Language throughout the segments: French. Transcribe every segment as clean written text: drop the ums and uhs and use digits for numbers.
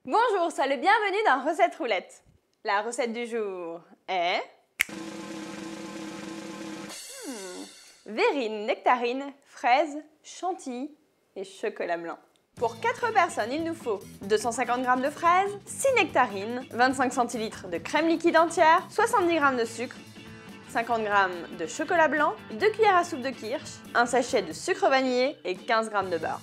Bonjour, sois le bienvenu dans Recette Roulette. La recette du jour est... verrine, nectarine, fraises, chantilly et chocolat blanc. Pour 4 personnes, il nous faut 250 g de fraises, 6 nectarines, 25 centilitres de crème liquide entière, 70 g de sucre, 50 g de chocolat blanc, 2 cuillères à soupe de kirsch, un sachet de sucre vanillé et 15 g de beurre.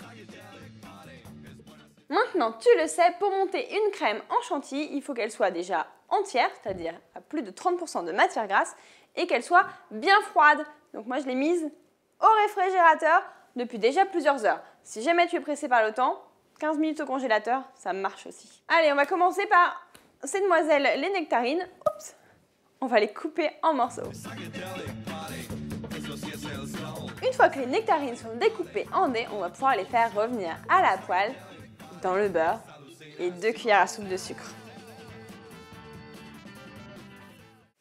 Maintenant, tu le sais, pour monter une crème en chantilly, il faut qu'elle soit déjà entière, c'est-à-dire à plus de 30% de matière grasse, et qu'elle soit bien froide. Donc moi, je l'ai mise au réfrigérateur depuis déjà plusieurs heures. Si jamais tu es pressé par le temps, 15 minutes au congélateur, ça marche aussi. Allez, on va commencer par ces demoiselles, les nectarines. Oups, on va les couper en morceaux. Une fois que les nectarines sont découpées en dés, on va pouvoir les faire revenir à la poêle dans le beurre et 2 cuillères à soupe de sucre.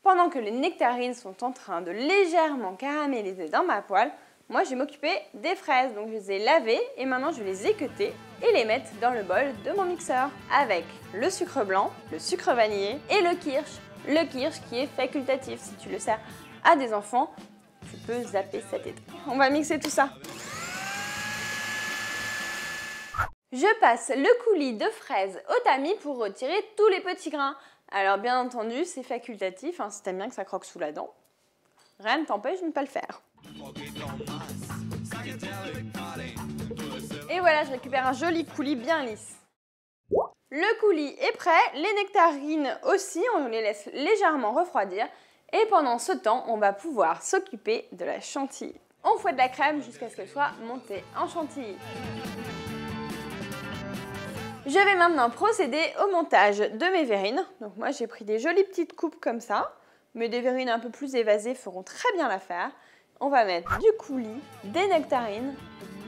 Pendant que les nectarines sont en train de légèrement caraméliser dans ma poêle, moi je vais m'occuper des fraises. Donc je les ai lavées et maintenant je vais les équeuter et les mettre dans le bol de mon mixeur avec le sucre blanc, le sucre vanillé et le kirsch. Le kirsch qui est facultatif. Si tu le sers à des enfants, tu peux zapper cet été. On va mixer tout ça. Je passe le coulis de fraises au tamis pour retirer tous les petits grains. Alors bien entendu, c'est facultatif, hein, si t'aimes bien que ça croque sous la dent. Rien ne t'empêche de ne pas le faire. Et voilà, je récupère un joli coulis bien lisse. Le coulis est prêt, les nectarines aussi, on les laisse légèrement refroidir. Et pendant ce temps, on va pouvoir s'occuper de la chantilly. On fouette la crème jusqu'à ce qu'elle soit montée en chantilly. Je vais maintenant procéder au montage de mes verrines. Donc moi j'ai pris des jolies petites coupes comme ça, mais des verrines un peu plus évasées feront très bien l'affaire. On va mettre du coulis, des nectarines,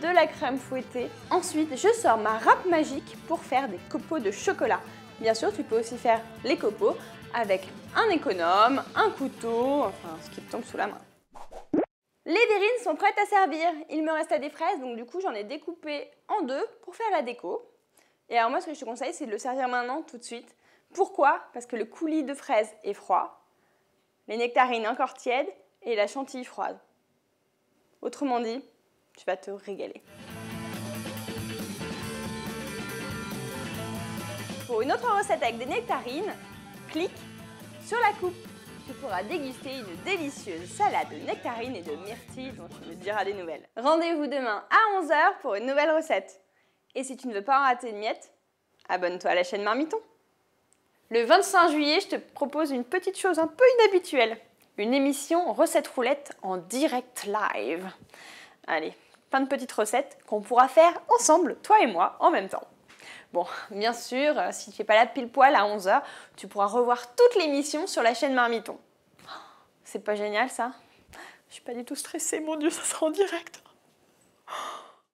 de la crème fouettée. Ensuite je sors ma râpe magique pour faire des copeaux de chocolat. Bien sûr tu peux aussi faire les copeaux avec un économe, un couteau, enfin ce qui te tombe sous la main. Les verrines sont prêtes à servir. Il me reste des fraises, donc du coup j'en ai découpé en deux pour faire la déco. Et alors moi, ce que je te conseille, c'est de le servir maintenant, tout de suite. Pourquoi? Parce que le coulis de fraises est froid, les nectarines encore tièdes et la chantilly froide. Autrement dit, tu vas te régaler. Pour une autre recette avec des nectarines, clique sur la coupe. Tu pourras déguster une délicieuse salade de nectarines et de myrtilles dont tu me diras des nouvelles. Rendez-vous demain à 11 h pour une nouvelle recette. Et si tu ne veux pas en rater une miette, abonne-toi à la chaîne Marmiton. Le 25 juillet, je te propose une petite chose un peu inhabituelle. Une émission Recette Roulette en direct live. Allez, plein de petites recettes qu'on pourra faire ensemble, toi et moi, en même temps. Bon, bien sûr, si tu n'es pas là pile poil à 11 h, tu pourras revoir toute l'émission sur la chaîne Marmiton. C'est pas génial ça? Je suis pas du tout stressée, mon Dieu, ça sera en direct.